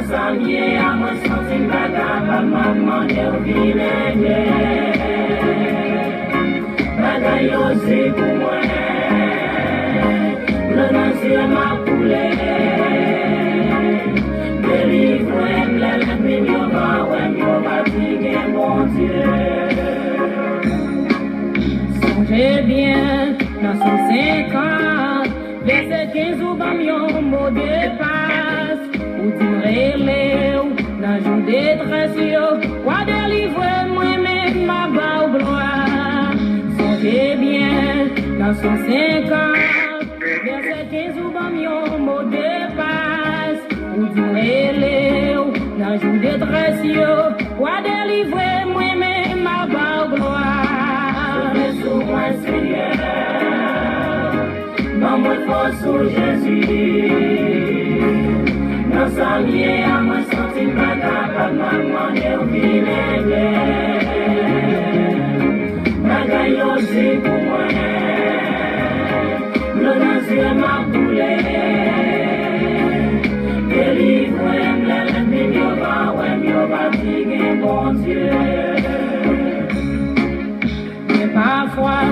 Samye a mwen santi baka pa maman de ou vinege Bagay yo se pou mwen Le nansi ma poule Delivre le lepin yo ba wem yo batige mon Dieu Songez bien, dans son 50 Verset 15 ou bam yon mot de passe Ou dire dans jour de détresse yo Wa délivre moi-même ma ba ou gloire Songez bien, dans son 50 Verset 15 ou bam yon mot de passe Ou dire dans jour de détresse yo Wa délivre moi-même ma ba ou gloire Sous moi Seigneur Dans mon force sous Jésus Dans sa vie à moi senti pas capable maman de vinege Bagay yo c'est pour moi Le nansi ma poule Délivre la lepin yo ba wem yo batige bon Dieu Mais parfois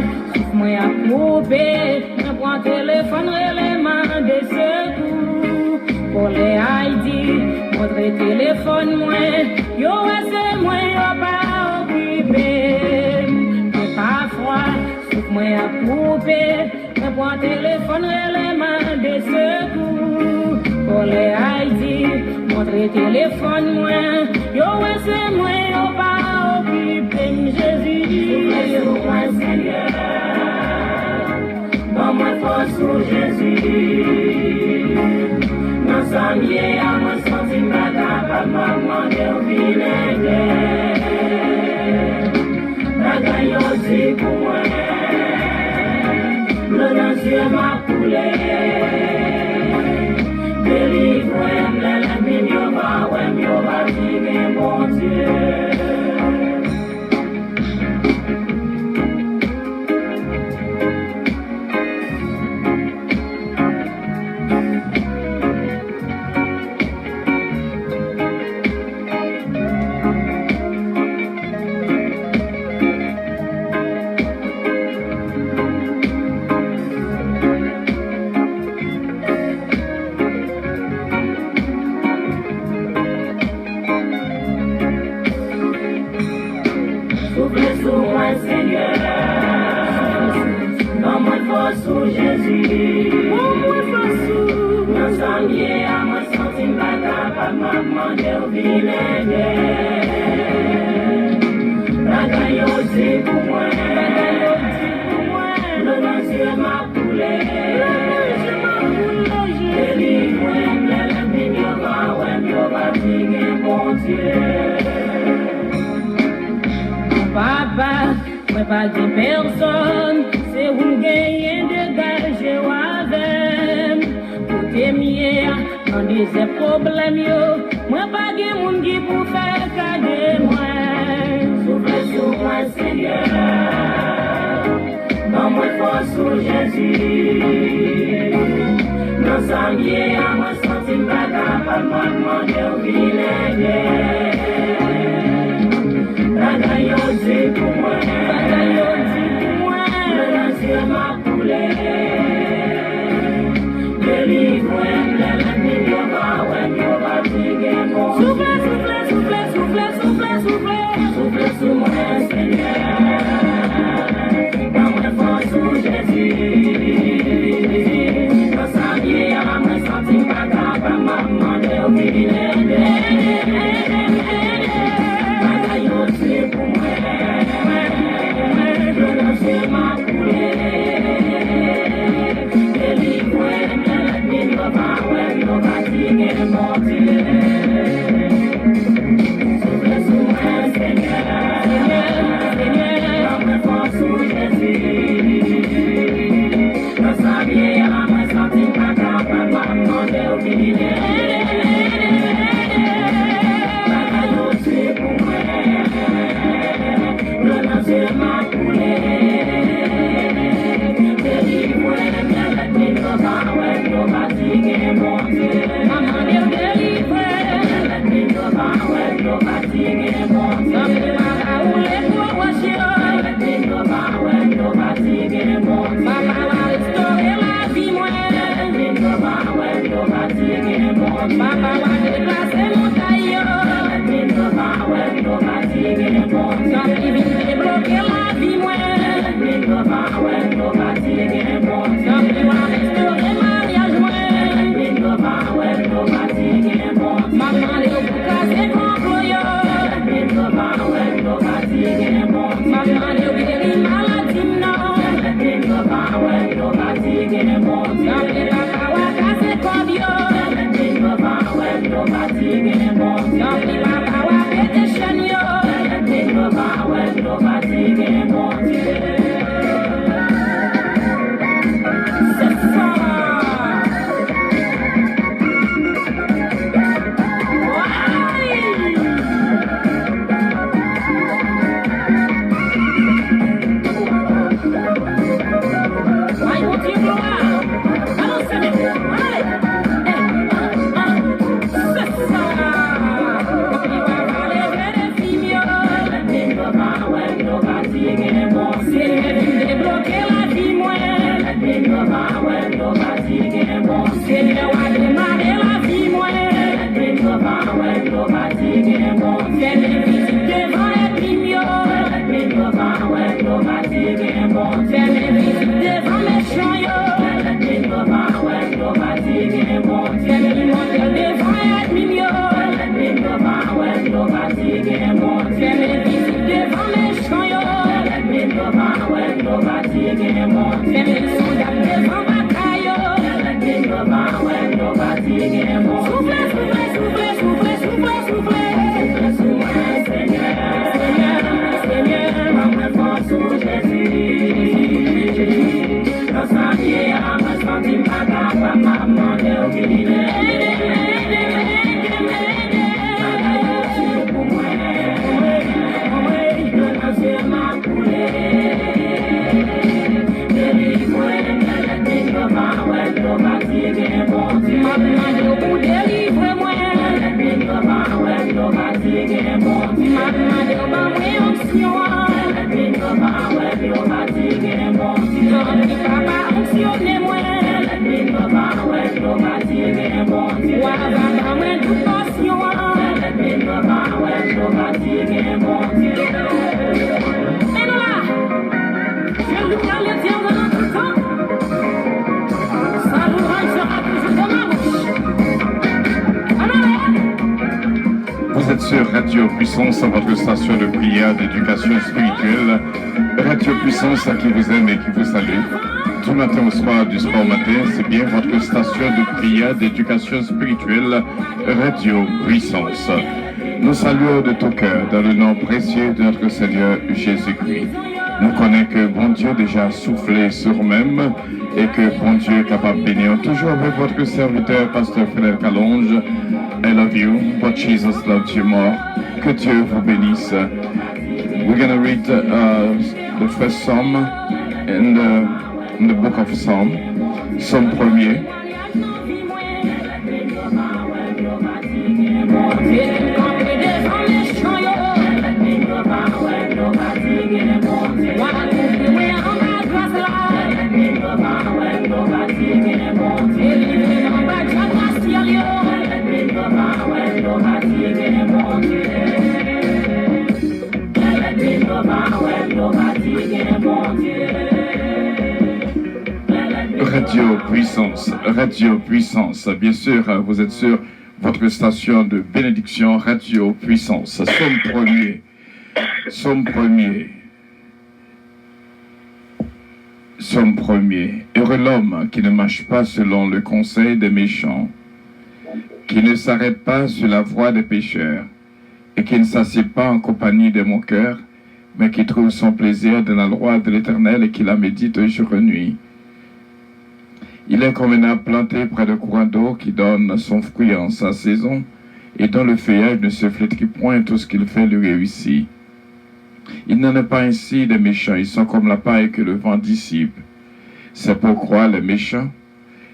moi à couper, je prends téléphone l'élément de secours pour les Haïti, votre téléphone moi, yo c'est moi yo pas occupé. Mais parfois, moi à couper, je prends téléphone l'élément de secours pour les Haïti, votre téléphone moi, yo c'est moi yo pas occupé. Jésus, moi Seigneur. Moi force sous Jésus Dans sa vie à moi senti pas capable maman de vinege Bagay yo c'est pour moi Le nansi ma poule Délivre la lepin yo ba wem yo batige bon Dieu sous Jésus Dans sa vie à moi senti pas capable maman de vinege Bagay yo c'est pour moi Le nansi ma poule Délivre la lepin yo ba wem yo batige bon Dieu Papa, moi pas de personne C'est où gagner de gage ou avec Pour t'aimer dans des problèmes yo Moi pas de monde qui pour faire cadeau moi Souffle sur moi Seigneur Dans moi force sous Jésus Dans sa vie à moi senti pas capable maman de vinege Bagay yo c'est pour moi Le nansi ma poule Délivre la lepin yo ba wem yo batige bon Souffle, souffle, souffle, souffle, souffle, souffle Souffle sous moi Seigneur Dans moi force sous Jésus Dans sa vie à moi senti pas capable maman de vinege Bagay yo c'est pour moi Le nansi ma poule Délivre la lepin yo ba wem yo batige bon Dieu Souffle sous moi Seigneur Dans moi force sous Jésus Dans sa vie à moi senti pas capable maman de vinege Bagay yo c'est pour moi Le nansi ma poule Délivre la lepin yo ba wem yo batige bon Dieu Maman de débloquer la vie, moi. J'en prie, m'a restauré mariage, moi. M'a demandé pour casser complot, yo. M'a demandé pour guérir maladie, non. J'en prie, papa, ouais, casser comme yo. J'en prie, papa, ouais, péter chaîne, yo. C'est ça. Vai, mon Dieu, gloire. Allons, Seigneur. Allez. C'est ça. Il va parler des filles, yo. C'est lui qui débloquer la vie, moi. C'est lui qui a démarré la vie, moi. C'est lui qui dit devant les filles, yo. C'est lui qui dit devant les champs, yo. C'est lui qui monte devant les filles, yo. C'est lui qui dit devant les champs, yo. C'est lui qui sont devant bataille, yo. Soufflez, soufflez, soufflez, soufflez, soufflez, soufflez. Vous êtes sur Radio Puissance, votre station de prière d'éducation spirituelle. Radio Puissance qui vous aime et qui vous salue. Du matin au soir, du soir au matin, c'est bien votre station de prière d'éducation spirituelle, Radio Puissance. Nous saluons de tout cœur dans le nom précieux de notre Seigneur Jésus-Christ. Nous connaissons que bon Dieu déjà soufflé sur nous-mêmes et que bon Dieu est capable de bénir. Toujours avec votre serviteur, Pasteur Frédéric Allonge. I love you, but Jesus loves you more. Que Dieu vous bénisse. We're going to read the first psalm in the book of Psalm. Psalm premier. Radio Puissance, Radio Puissance. Bien sûr, vous êtes sur votre station de bénédiction, Radio Puissance. Somme premier. Somme premier. Somme premier. Heureux l'homme qui ne marche pas selon le conseil des méchants, qui ne s'arrête pas sur la voie des pécheurs, et qui ne s'assied pas en compagnie des moqueurs, mais qui trouve son plaisir dans la loi de l'Éternel et qui la médite jour et nuit. Il est comme un arbre planté près de courant d'eau qui donne son fruit en sa saison et dont le feuillage ne se flétrit point, tout ce qu'il fait lui réussit. Il n'en est pas ainsi des méchants, ils sont comme la paille que le vent dissipe. C'est pourquoi les méchants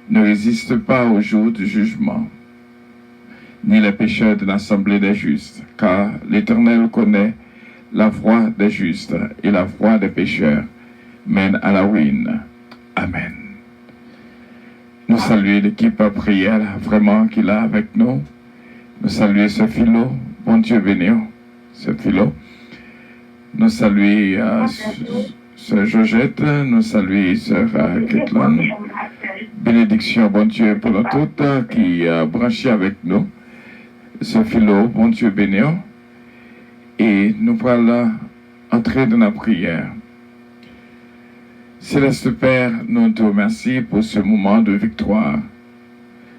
ne résistent pas au jour du jugement, ni les pécheurs de l'assemblée des justes, car l'Éternel connaît la voie des justes et la voie des pécheurs mène à la ruine. Amen. Nous saluons l'équipe prière vraiment qu'il a avec nous. Nous saluons ce philo, bon Dieu béni, ce philo. Nous saluons Sœur Georgette, nous saluons Sœur Ketlan. Bénédiction, bon Dieu, pour nous toutes qui branché avec nous. Ce philo, bon Dieu béni. Et nous allons entrer dans la prière. Céleste Père, nous te remercions pour ce moment de victoire.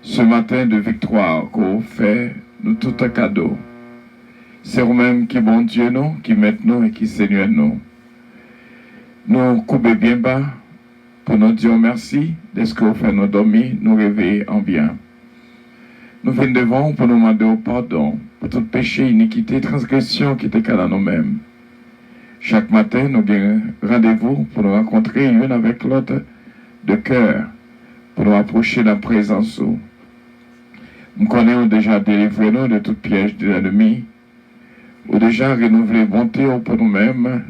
Ce matin de victoire qu'on fait nous tout un cadeau. C'est vous-même qui bon Dieu nous, qui met nous et qui Seigneur nous. Nous coupons bien bas pour nous dire merci de ce que vous faites nous dormir, nous réveiller en bien. Nous venons devant pour nous demander pardon pour tout péché, iniquité, transgression qui était dans nous-mêmes. Chaque matin, nous avons rendez-vous pour nous rencontrer une avec l'autre de cœur, pour nous approcher de la présence. Nous connaissons déjà délivré nous de tout piège de l'ennemi, ou déjà renouvelé bonté pour nous-mêmes,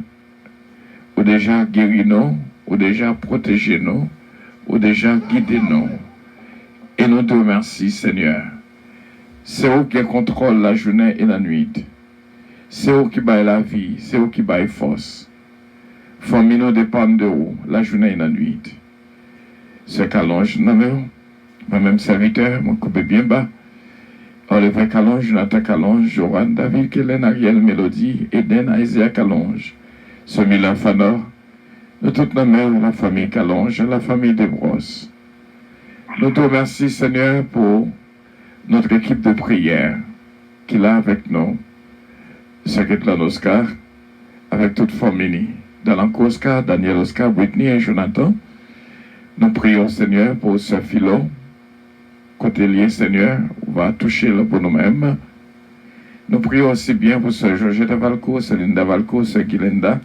ou déjà guéri nous, ou déjà protégé nous, ou déjà guidé nous. Et nous te remercions, Seigneur. C'est vous qui contrôle la journée et la nuit. C'est vous qui baille la vie, c'est vous qui baille force. Famille nous dépend de vous, la journée et la nuit. Ce qu'allonge, moi-même serviteur, mon coupé bien bas. Olivier Calonge, Jonathan Calonge, Joran, David, Kellen, Ariel, Mélodie, Eden, Isaiah Calonge, Milan Fanor, nous toutes nos mères, la famille Calonge, la famille des Brosses. Nous te remercions, Seigneur, pour notre équipe de prière qui est là avec nous. Secrétaire Oscar, avec toute famille. Dalanco Oscar, Daniel Oscar, Whitney et Jonathan. Nous prions, Seigneur, pour ce philo. Côté lié, Seigneur, on va toucher là pour nous-mêmes. Nous prions aussi bien pour ce Georges Davalco, Céline Davalco, ce Guilenda.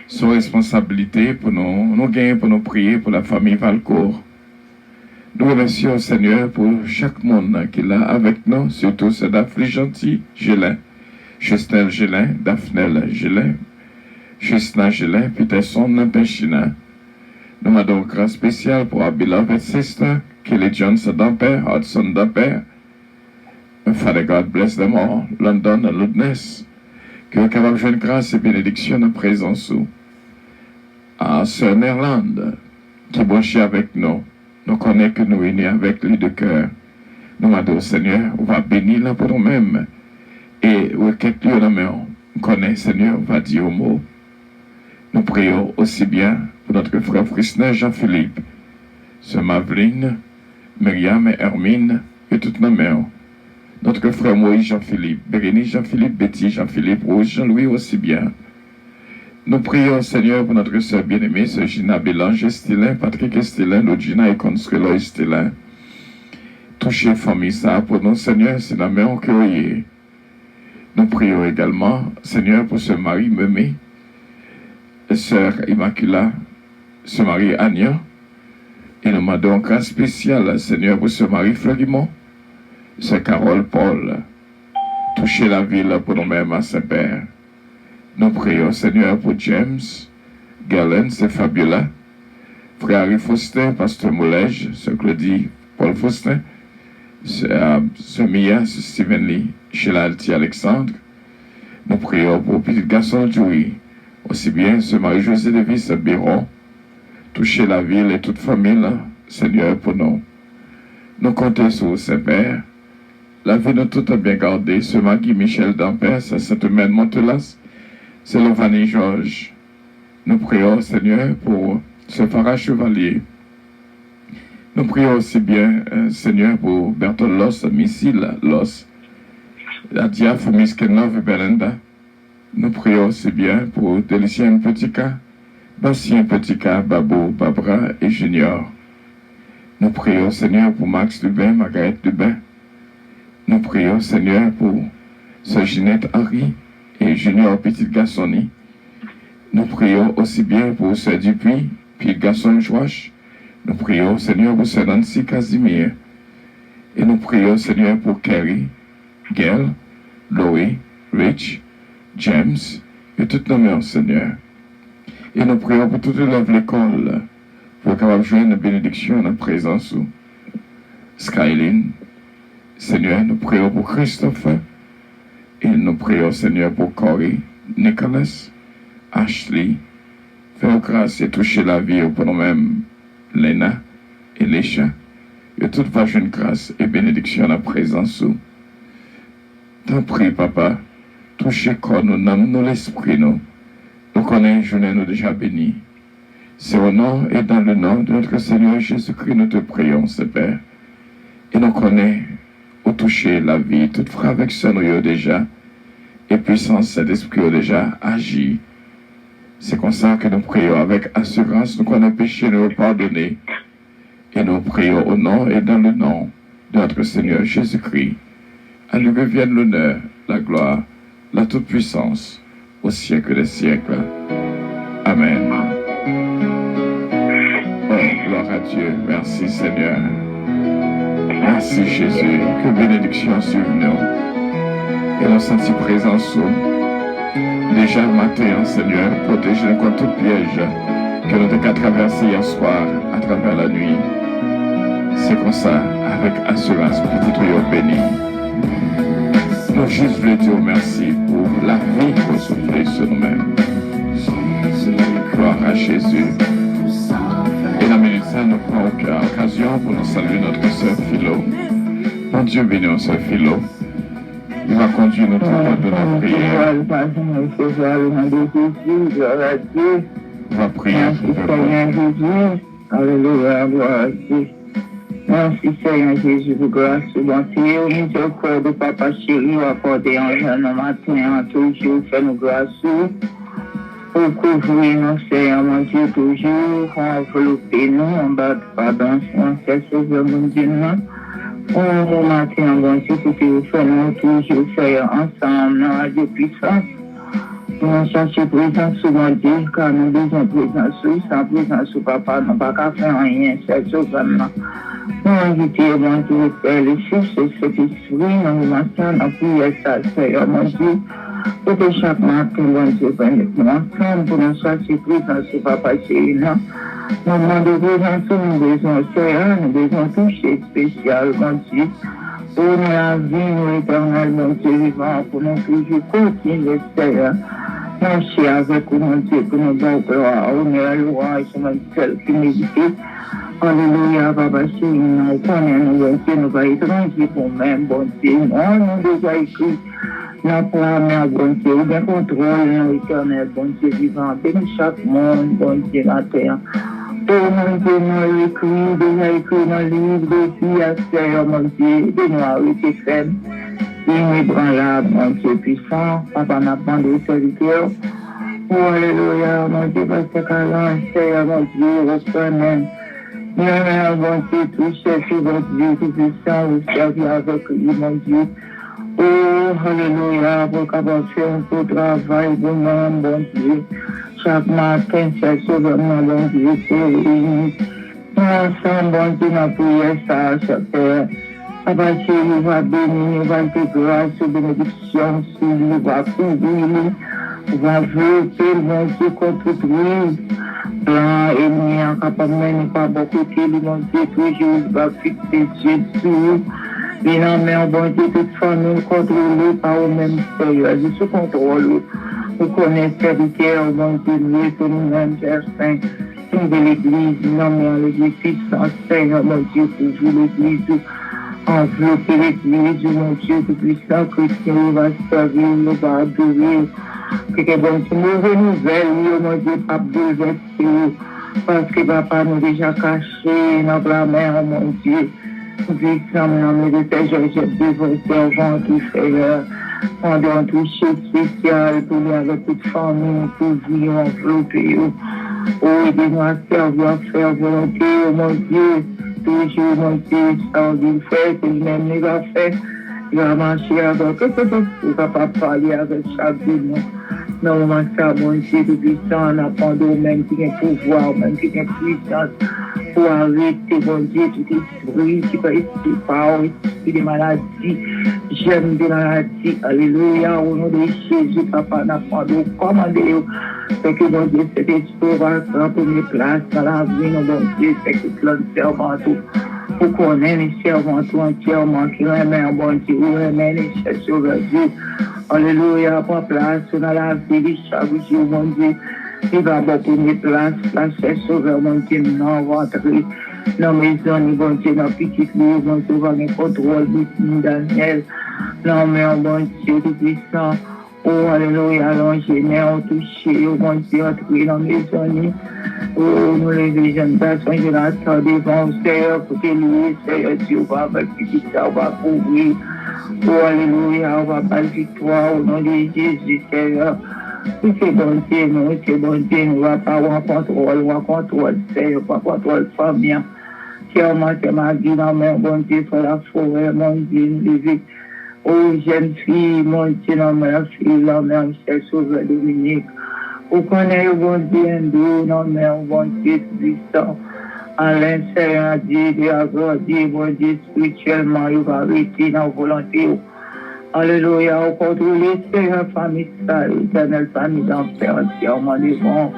Son responsabilité pour nous gagner, pour nous prier pour la famille Valcourt. Nous remercions, Seigneur, pour chaque monde qui est là avec nous, surtout ce Daphne Gentil, Gélin, Justin Gélin, Daphne Gélin, Justin Gélin, Peterson, Penchina. Nous demandons grâce spéciale pour our beloved sister, Kelly Johnson d'Ampère, Hudson d'Ampère. Father God bless them all, London and Ludness. Que nous capable de jouer grâce et bénédiction en présence. À Sœur Nerland, qui est branché avec nous. Nous connaissons que nous unis avec lui de cœur. Nous demandons au Seigneur, on va bénir là pour nous-mêmes. Et quelques lieux dans main, on connaît, Seigneur, on va dire au mot. Nous prions aussi bien pour notre frère Frisner Jean-Philippe, Sœur Maveline, Myriam et Hermine, et toutes nos mères. Notre frère Moïse Jean-Philippe, Bérénice Jean-Philippe, Betty Jean-Philippe, Rose Jean-Louis aussi bien. Nous prions, Seigneur, pour notre sœur bien-aimée, Sœur Gina Bélange Estelin, Patrick Estelin, notre Gina et Consuelo Estelin. Touchez famille ça pour nous, Seigneur, c'est la main que vous y. Nous prions également, Seigneur, pour ce mari Memé, Sœur Immaculata, ce mari Agna. Et nous demandons grâce spéciale, Seigneur, pour ce mari Fleurimont, Sœur Carole Paul. Touchez la ville pour nous-mêmes à Saint-Père. Nous prions, Seigneur, pour James, Galen, c'est Fabiola, Frère Harry Faustin, Pasteur Moulège, Sœur Claudie, Paul Faustin, Sœur Mia, Sœur Stephen Lee, Sheila Alti Alexandre. Nous prions pour petit garçon Joey, aussi bien ce Marie-Josée Davis, Biron. Touchez la ville et toute famille, Seigneur, pour nous. Nous comptons sur Saint-Père. La vie de tout a bien gardé. Ce Magui Michel d'Ampère, cette mère Montelas, c'est Lovani Georges. Nous prions, Seigneur, pour ce Farah Chevalier. Nous prions aussi bien, Seigneur, pour Bertol Los, Missile Los, la Diaf, Miskenov et Belinda. Nous prions aussi bien pour Délicien Petica, Bastien Petica, Babou, Babra et Junior. Nous prions, Seigneur, pour Max Dubin, Margaret Dubin. Nous prions, Seigneur, pour Sœur Ginette Henry et Junior Petit Garçonni. Nous prions aussi bien pour Sœur Dupuis, puis Garçon Joash. Nous prions, Seigneur, pour Sœur Nancy Casimir. Et nous prions, Seigneur, pour Kerry, Gail, Loé, Rich, James et toutes nos mères, Seigneur. Et nous prions pour toute l'élève de l'école, pour capable jouer une bénédiction en présence. Skylin, Seigneur, nous prions pour Christophe. Et nous prions, Seigneur, pour Corey, Nicholas, Ashley, fais grâce et toucher la vie pour nous-mêmes, Lena et Lécha. Et toute va jeune grâce et bénédiction à la présence. T'en prie, papa, touchez corps nous, nous l'esprit, nous. Nous connaissons, journée nous déjà bénis. C'est au nom et dans le nom de notre Seigneur Jésus-Christ, nous te prions, Père. Et nous connaissons, au toucher la vie, toute frère avec ça, nous déjà. Et puissance, cet esprit a déjà agi. C'est comme ça que nous prions avec assurance, nous connaissons péché, nous pardonner. Et nous prions au nom et dans le nom de notre Seigneur Jésus-Christ. À lui revienne l'honneur, la gloire, la toute-puissance, au siècle des siècles. Amen. Oh, gloire à Dieu. Merci Seigneur. Merci Jésus. Que bénédiction sur nous. Et nous sentis présents sous. Déjà matin, Seigneur, protège-nous contre tout piège que nous avons traversé hier soir à travers la nuit. C'est comme ça, avec assurance, pour tout le béni. Nous juste voulons dire merci pour la vie qu'on souffle sur nous-mêmes. Gloire à Jésus. Et la minute ça, nous prenons l'occasion pour nous saluer notre sœur Philo. Mon Dieu béni, notre sœur Philo. Il va conduire notre temps de la prière. On va prier pour Jésus. Alléluia, gloire à Dieu. Merci Seigneur Jésus pour grâce, bonté, au miséricorde de Papa chéri, accordé en jeune matin, toujours, fais-nous grâce, pour couvrir nous, Seigneur mon Dieu, toujours, envelopper nous, en bas de pardon, Seigneur, c'est sauver mon Dieu, non? Oh, matin, bon Dieu, pour que vous fassiez toujours, Seigneur, ensemble, dans la puissance. Nous cherchons présence sur mon Dieu, car nous besoin de présence, sans présence sur Papa, nous ne pouvons pas faire rien, c'est sauvement. Nous invitons, mon Dieu, Père, le Fils et cet esprit, nous mentionne en prière, ça, Seigneur, mon Dieu, pour que chaque matin, mon Dieu, nous ensemble, pour nous chercher présence sur Papa chéri, non? Nous demandons présence, nous besoin, Seigneur, nous besoin toucher spécial, mon Dieu, pour nous la vie, nous éternelle, mon Dieu, vivant, pour nous toujours continuer, Seigneur. Marcher avec vous, mon Dieu, pour nous donner gloire, honneur, louange, mon Dieu, qui mérite. Alléluia, Papa chéri, nous connaissons, bon Dieu, nous va étranger pour même, bon Dieu, nous déjà écrit, nous proclamons, bon Dieu, bien contrôle, nous éternel, bon Dieu, vivant, bénis chaque monde, bon Dieu, la terre. Oh mon Dieu, nous écrit, déjà écrit dans le livre de vie à Seigneur, mon Dieu, de nous arrêter faible. Inébranlable, mon Dieu puissant, Papa m'a demandé au serviteur. Oh, alléluia, mon Dieu, parce que Seigneur, mon Dieu, reconnaît. Bien, mon Dieu, tout chercher, mon Dieu, tout puissant, vous servir avec lui, mon Dieu. Oh, alléluia, pour qu'avoir fait un peu de travail, vous-même, mon Dieu. Chaque matin, c'est sauvement, mon Dieu, pour lui. Nous ensemble, mon Dieu, nous prions ça, chaque Père. Papa chéri, va bénir, va te grâce, bénédiction, sur lui, va couvrir, va voter, mon Dieu, contre tout. Plan ennemi, incapable de mener pas beaucoup de lui, mon Dieu, toujours, va fixer Dieu dessus. Bien, mais, bon Dieu, toute famille contrôlée par vous-même, Seigneur, je suis contrôlé. Vous connaissez serviteur, mon Dieu, Dieu, que nous-mêmes, Père Saint, de l'église, non, mais l'église puissante, Seigneur, mon Dieu, toujours l'église. Envelopper l'église, mon Dieu, tout puissant, chrétien, va servir, nous va adorer. Que bon Dieu, mauvaise nouvelle, mon Dieu, pas besoin de parce que papa nous déjà caché dans la mer, mon Dieu. Nous sommes de tes Georgette, devant servant, tout frère. Pendant un toucher spécial pour lui avec toute famille, pour vivre envelopper. Oh, aidez-nous à servir, à faire volonté, mon Dieu. Toujours, mon Dieu, ça il fait, que lui-même il va faire. Il va marcher avec, il va pas parler avec chaque jour. Non, ça, mon Dieu, tout puissant, on apprend au même qui a pouvoir, même qui a puissance, pour arrêter, mon Dieu, tout esprit, qui peut esprit, esprit de maladie, j'aime des maladies, alléluia, au nom de Jésus, papa, on apprend au commander, c'est que, mon Dieu, cet esprit va prendre première place dans la vie, mon Dieu, c'est que le servant tout. Pour qu'on ait les servants tout entièrement qui remet, bon Dieu, ou remet les chercheurs vers Dieu. Alléluia, prends place dans la vie de chaque jour, mon Dieu. Il va avoir une place, c'est sauveur, mon Dieu, non, va entrer dans la maison, mon Dieu, dans la petite vie, mon Dieu, va avoir contrôle de Daniel. Non, mais mon Dieu, tout puissant. Oh, alléluia, l'ingénieur, touché, oh, mon Dieu, entrer dans la maison. Oh, nous les jeunes personnes, je l'attends devant le Seigneur, pour que lui, Seigneur Dieu, va avec petit ça, on va couvrir. Oh, alléluia, on va pas victoire au nom de Jésus, Seigneur. C'est bon Dieu, nous, c'est bon Dieu, nous va pas avoir contrôle, Seigneur, pas contrôle famille. Clairement, c'est ma vie dans mes bon Dieu, sur la forêt, mon Dieu, nous vivons. Oh, jeune fille, mon Dieu, dans ma fille, dans mes chers sauveur Dominique. Vous connaissez, bon Dieu, dans mes bon Dieu, puissant. À l'intérieur, Dieu, de agrandir, bon Dieu, spirituellement, il va arrêter dans la volonté. Alléluia, au contrôle, Seigneur, famille, ça, éternelle famille, d'enfer, entièrement devant.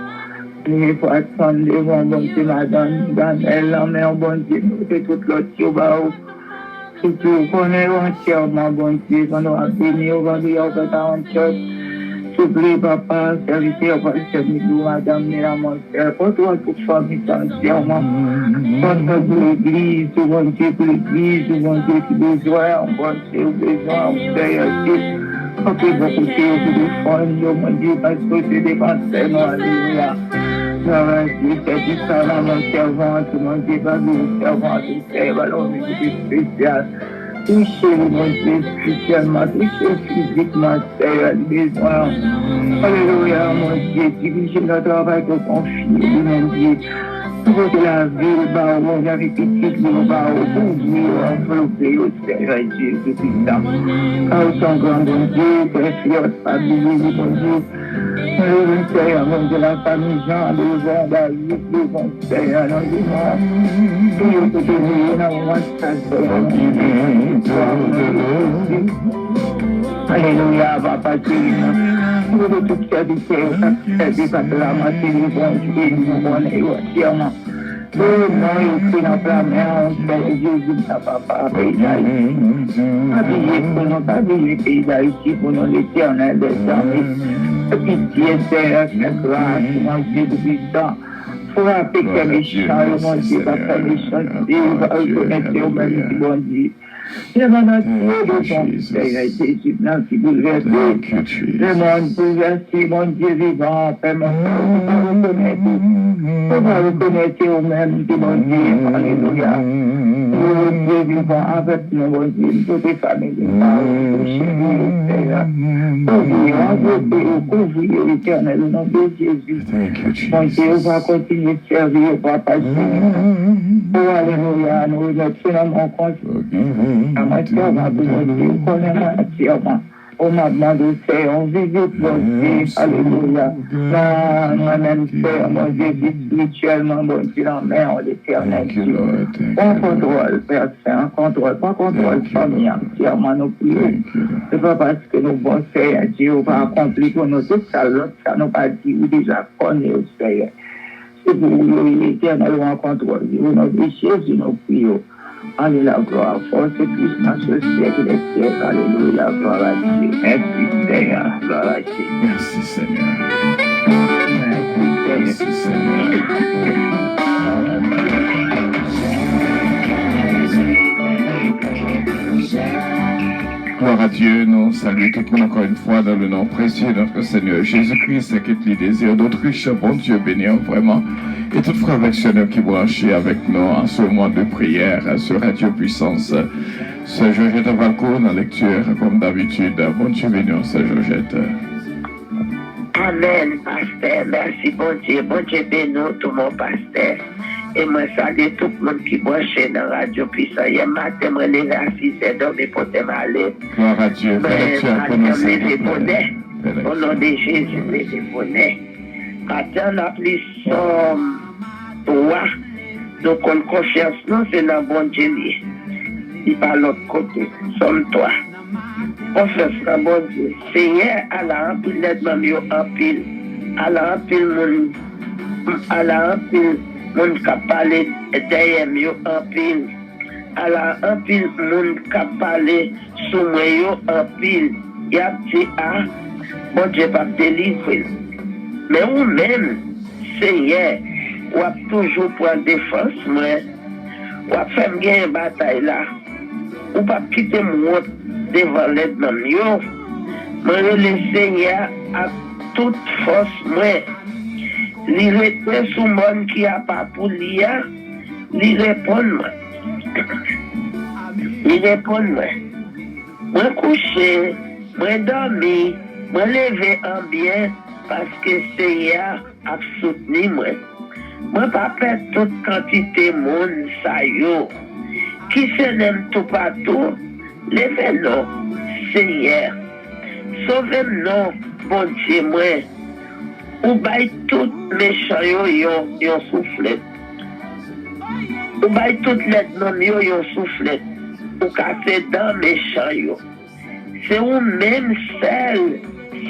Nous faut attendre devant, bon Dieu, madame, Daniel, mais bon Dieu, nous, et toute l'autre, au bas, tout ce qu'on est entièrement, bon Dieu, qu'on va bénir, on va dire, on va entièrement. S'oublie, papa, serviteur, on va servir, madame, Néla, mon frère, pour toi, toute famille, entièrement. Pour l'église, bon Dieu, pour l'église, bon Dieu, qui besoin, bon Dieu, besoin, Seigneur Dieu. Quand tu vas écouter au téléphone, mon Dieu, parce que c'est des pensées, non, alléluia. C'est du talent, mon servant, mon Dieu, va nous servant, tout Seigneur, l'homme spécial. Toucher, mon Dieu, spirituellement, toucher physiquement, Seigneur, besoin. Alléluia, mon Dieu, diriger notre travail que confie, mon Dieu. Pour que la ville, mon Dieu, avec les petites, nous va ouvrir, envelopper au Seigneur Dieu, depuis ça. Car son grand bon Dieu, précieux, famille, mon Dieu. Le Seigneur, mon Dieu, la famille Jean, devant David, devant Seigneur, dans le monde. Tout ce que nous avons, alléluia, papa, nous de toute serviteur, service à la matin, nous bon Dieu, nous bon entièrement. Oh non, il prie dans la mer, on fait Jésus, papa, pays d'Haïti. Habillez pour nous, habillez pays d'Haïti, pour nous l'éternel des armées. Pitié, Seigneur, c'est grâce, mon Dieu, depuis ça. Faut rappeler que mes chants, mon Dieu, papa, mes chants, Dieu va reconnaître au même bon Dieu. Le monde entier de ton Seigneur Jésus, qui bouleverse. Le monde bouleversé, mon Dieu vivant, Père, mon Père, on va reconnaître au même que mon Dieu, alléluia. Mon Dieu vivant avec nous, mon Dieu, toutes les familles, touchez-nous, Seigneur. Couvrir l'éternel au nom de Jésus. Mon Dieu, on va continuer de servir, on va passer. Oh, alléluia, nous remettons dans mon compte. Entièrement, mon Dieu, connais-moi entièrement. On m'a demandé, Seigneur, on visite mon Dieu, alléluia. Moi-même, Seigneur, mon Dieu, spirituellement, mon Dieu, en mer, en l'éternel. On contrôle, Père Saint, on contrôle, pas contrôle, famille, entièrement, nous prions. C'est pas parce que nous, bon Seigneur, Dieu, va accomplir pour nous tout ça, l'autre, ça nous pas dit, ou déjà connaît, Seigneur. C'est pour vous, l'éternel, on contrôle. Au nom de Jésus, nous prions. Alléluia, gloire, force et puissance au siècle des siècles. Alléluia, gloire à Dieu. Merci Seigneur, gloire à Dieu. Merci Seigneur. Merci Seigneur. Gloire à Dieu, nous saluons tout le monde encore une fois dans le nom précieux de notre Seigneur Jésus-Christ, et que les désirs d'Autriche, bon Dieu bénir vraiment. Et tout frère avec Seigneur qui branché avec nous en ce mois de prière sur Radio Puissance. Sœur Georgette Valcourt, dans la lecture, comme d'habitude. Bon Dieu bénir, Sœur Georgette. Amen, pasteur. Merci, bon Dieu bénir tout mon pasteur. Et moi, salue tout le monde qui branché dans Radio Puissance. Hier matin, je me levé à 6h, dormi pour aller. Gloire à Dieu. Mais au nom de Jésus, je me matin, la plus somme, toi, donc on confiance, non, c'est dans bon Dieu. Il pas l'autre côté, somme toi. Confiance dans bon Dieu. Seigneur, à la rempile l'aide-même, en pile. À la rempile, mon qui parle derrière moi, en pile. À la rempile, mon qui parle sous moi, en pile. il a dit, ah, bon Dieu va me délivrer. Mais ou même, Seigneur, ou a toujours prendre défense, moi, ou a fait gagner une bataille là, ou pas quitter moi devant l'aide dans yo. Moi, le Seigneur a toute force, moi. Il répond sur monde qui a pas pour lire, il répond moi. Il répond moi. Moi couché, moi dormi, moi levé en bien parce que Seigneur a soutenu moi. Moi pas perdre toute quantité monde ça yo. Qui se n'aime tout partout, levez-nous, Seigneur. Sauvez-nous, bon Dieu moi. Ou baille tout méchant yon soufflet. Ou baille tout les noms yon soufflet. Ou casser dans méchant yo. C'est ou même seul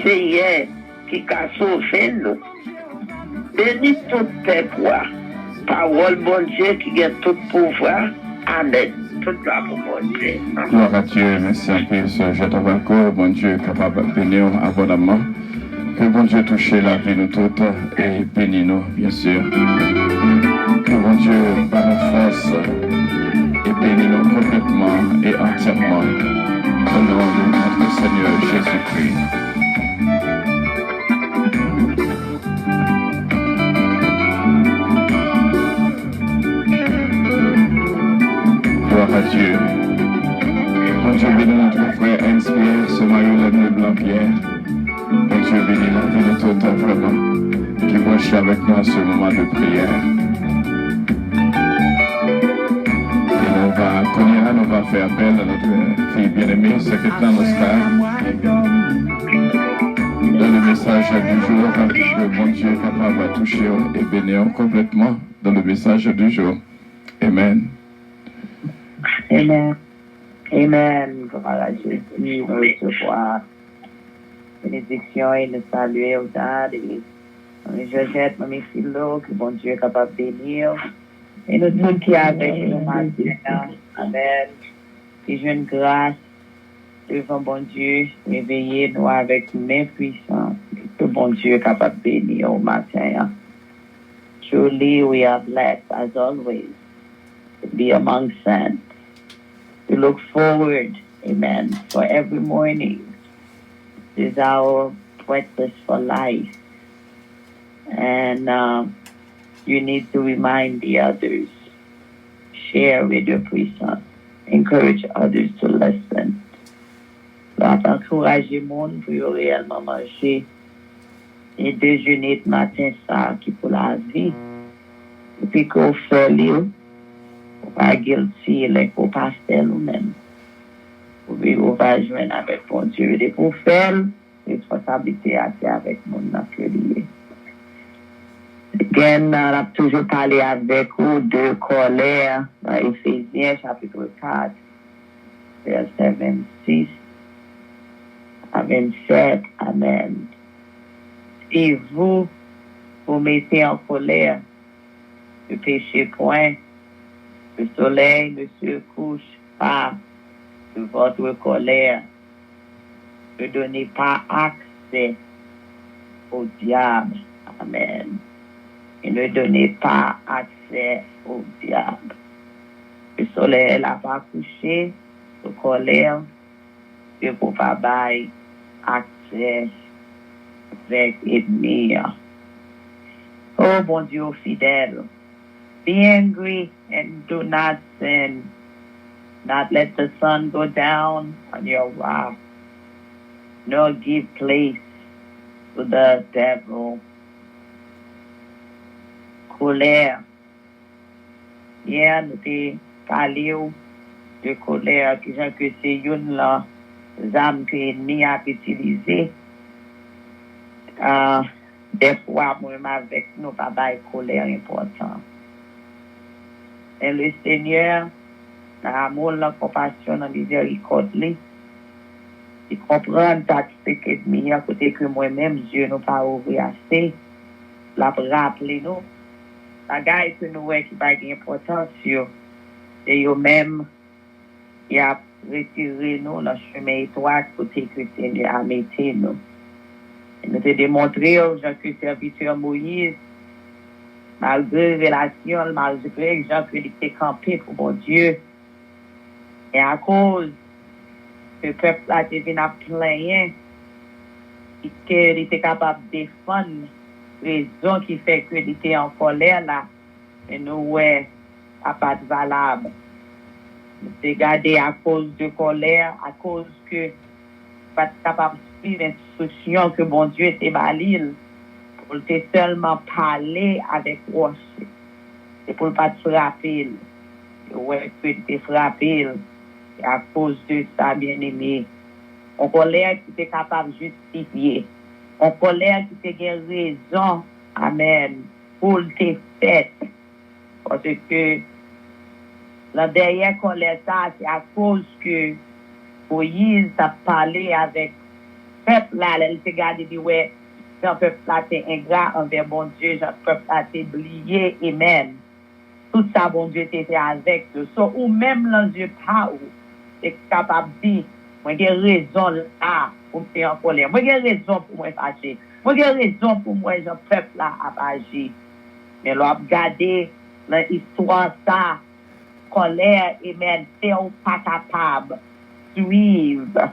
Seigneur qui a sauvé nous. Bénis tout peuple. Parole bon Dieu qui a tout pouvoir. Amen. Tout gloire pour bon Dieu. Gloire à Dieu. Merci un peu, ce je t'envoie bon Dieu capable de bénir abondamment. Que bon Dieu touche la vie de toutes et bénis nous, bien sûr. Que bon Dieu par nos forces et bénis nous complètement et entièrement. Au nom de notre Seigneur Jésus-Christ. Gloire à Dieu. Bon Dieu bénis notre frère inspiré, ce Marie-Hélène Blanc-Pierre. Bon Dieu bénis la vie de tout vraiment qui marche avec nous à ce moment de prière. Et on va faire appel à notre fille bien-aimée, secrétaire Oscar. Dans le message du jour, que bon Dieu est capable de toucher et bénir complètement dans le message du jour. Amen. Amen. Amen. Gloire à Jésus. Nous recevoir bénédiction et nous saluer au dad. Et Georgette, mamie Philo, que bon Dieu est capable de bénir. Et nous tous qui avec nous matin. Amen. Et je une grâce devant bon Dieu, réveiller nous avec main puissante. Que bon Dieu est capable de bénir au matin. Truly we are blessed as always to be among saints. We look forward, amen, for every morning. This is our breakfast for life. And you need to remind the others. Share with your puissance. Encourage others to listen. Encourager le monde pour réellement manger et déjeuner le matin ça qui pour la vie. Et puis qu'on fait l'eau, on va guilty, on va faire nous-mêmes. On va joindre avec bon Dieu. Et pour faire, responsabilité avec mon naturel. Again, on a toujours parlé avec vous de colère dans Éphésiens chapitre 4, verset 26 à 27. Amen. Si vous mettez en colère, ne péchez point, le soleil ne se couche pas de votre colère. Ne donnez pas accès au diable. Amen. Et ne donnez pas accès au diable. Le soleil n'a pas couché, de colère, et pour pas bailler accès avec l'ennemi. Oh bon Dieu fidèle, be angry and do not sin. Not let the sun go down on your wrath, nor give place to the devil. Colère. Hier, nous avons parlé de colère, qui c'est une là, âme que l'ennemi a utilisée. Des fois, moi-même avec nous, pas de colère important. Et le Seigneur, dans l'amour, la compassion, la miséricorde, il comprend tactique l'ennemi à côté que moi-même, Dieu nous pas ouvert assez, la rappeler nous. La guy que nous voyons qui n'a pas d'importance, et eux-mêmes, il y a retirer nous dans le chemin étroit côté que le Seigneur a mis nous. Et nous te démontré, Jean que serviteur Moïse, malgré révélation, malgré Jean que il était campé pour mon Dieu, et à cause que le peuple a été à plaindre, qu'il était capable de défendre, raison qui fait qu'il était en colère là, et nous, ouais, à pas de valable. Nous t'ai gardé à cause de colère, à cause que pas capable de suivre l'instruction que mon Dieu était balil, pour te seulement parler avec rocher. C'est pour pas te frapper. Ouais, que tu frappé. Et à cause de ça, bien-aimé, en colère qui t'est capable de justifier, en colère qui t'est raison, amen, pour te faire. Parce que la dernière colère, ça, c'est à cause que Moïse a parlé avec le peuple là, elle s'est gardée, dit, ouais, le peuple là, c'est ingrat envers mon Dieu, le peuple là, c'est oublié, amen. Tout ça, bon Dieu, était avec eux. So, ou même dans Dieu pas, c'est capable de dire, moi, j'ai raison là, pour me faire en colère. Moi, j'ai raison pour moi fâcher. Moi, j'ai raison pour moi, le peuple là, a agi. Mais l'on a regardé dans l'histoire, ça, colère, amen, c'est pas capable de suivre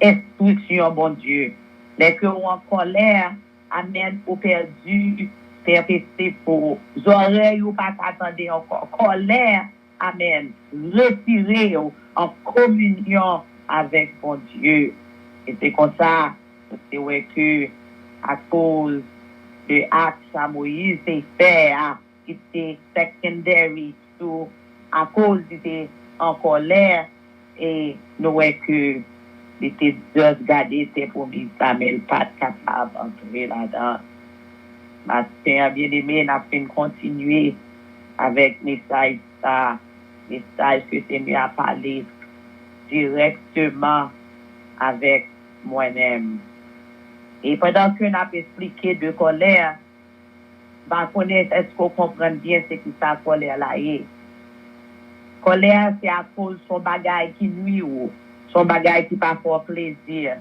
instruction, bon Dieu. Les que en colère, amen, au perdu, perpétué pour oreilles ou pas attendre encore. Colère, amen, retiré en communion avec bon Dieu. Et c'est comme ça, c'est vrai que à cause de acte à Moïse, c'est fait, c'était secondary to à cause était en colère et nous voyons que il était juste gardé ses promis, mais il pas capable d'entrer là-dedans. Ma sœur bien-aimée, n'a fait continuer avec message ça, message que c'est mieux à parler directement avec moi-même. Et pendant que nous avons expliqué de colère, est-ce qu'on comprend bien ce qui ça colère là est? Colère, c'est à cause de son bagage qui nuit ou son bagage qui pas fort plaisir,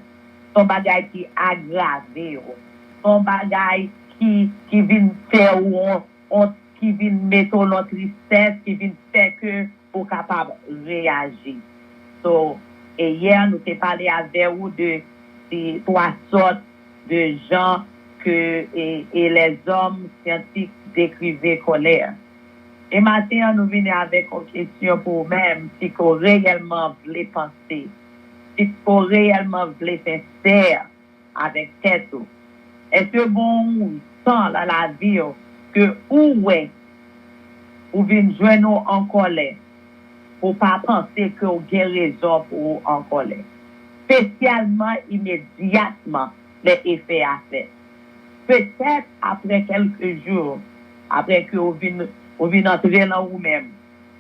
son bagage qui aggrave, son bagage qui vient faire qui vient mettre en tristesse, qui vient faire que pour capable réagir. So, et hier, nous t'ai parlé avec vous de trois sortes de gens que et les hommes scientifiques décrivaient colère. Et maintenant, nous venons avec une question pour vous-même, si vous réellement voulez penser, si vous réellement voulez faire sincère avec tête. Est-ce que bon temps dans la vie que où est, vous venez joindre en colère, pour pas penser que vous avez raison pour en colère. Spécialement, immédiatement, les effets à faire. Peut-être après quelques jours, après que vous venez entrer dans vous-même,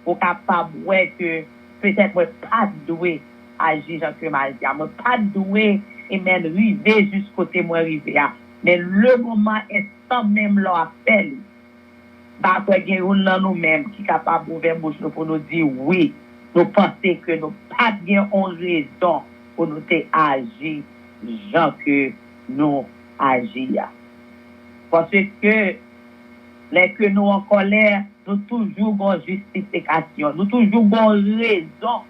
vous capable de voir que peut-être vous pas doué agir dans ce mal, vous pas doué et même arriver jusqu'au témoin arrivé. Mais le moment instant même là fait, bah après il y a nous-mêmes qui capable d'ouvrir bouche pour nous dire oui, nous pensons que nous pas bien en raison pour nous agir gens que nous agir. Parce que les que nous en colère, nous toujours avons justification, nous toujours avons raison.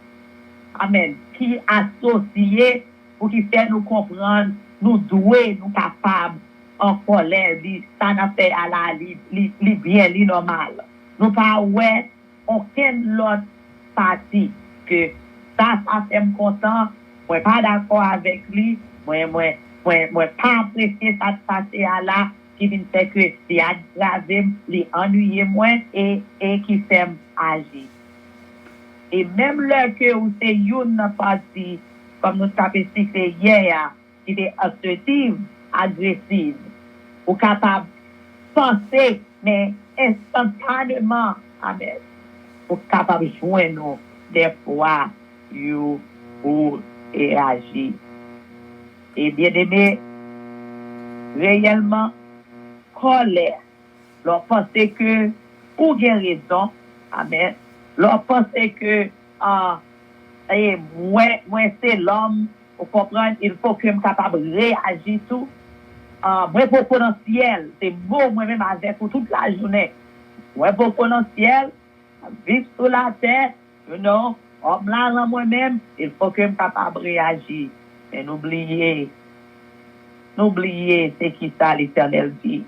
Amen. Qui associé pour qui fait nous comprendre, nous doués, nous capables en colère, ça n'a fait à la bien, normal. Nous pas ouais aucune autre partie que ça fait me content, moi pas d'accord avec lui, moi pas apprécier ça passer à là qui vient faire que c'est aggravé, les ennuyer moins et qui fait agir. Et même là que vous avez une partie, comme nous avons expliqué hier, qui est assertive, agressive, vous capable de penser, mais instantanément, amen, vous capable de joindre des fois, vous réagir. Et bien aimé, réellement, colère, leur penser que, pour bien raison, amen, leur penser que Et moi c'est l'homme, vous comprenez, il faut que je sois capable de réagir tout. Moi pour potentiel, c'est beau moi-même avec vous toute la journée. Moi pour potentiel, vivre sur la terre, you know, homme là moi-même, il faut que je sois capable de réagir. Et n'oubliez ce qui ça l'Éternel dit.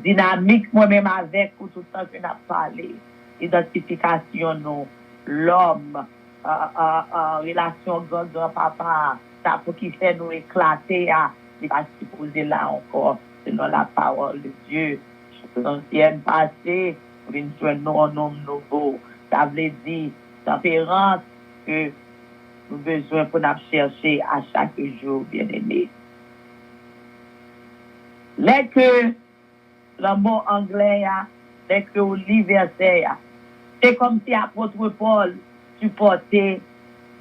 Dynamique moi-même avec vous tout le temps que nous avons parlé. Identification, non. L'homme, relation grand-papa, ça pour qui fait nous éclater, il va se poser là encore, selon la parole de Dieu. L'ancienne passé, pour une joindre un homme nouveau. Ça veut dire, tempérance que nous avons besoin pour nous chercher à chaque jour, bien aimé. Dès que le mot anglais, dès que vous lisez verset, c'est comme si l'apôtre Paul supportait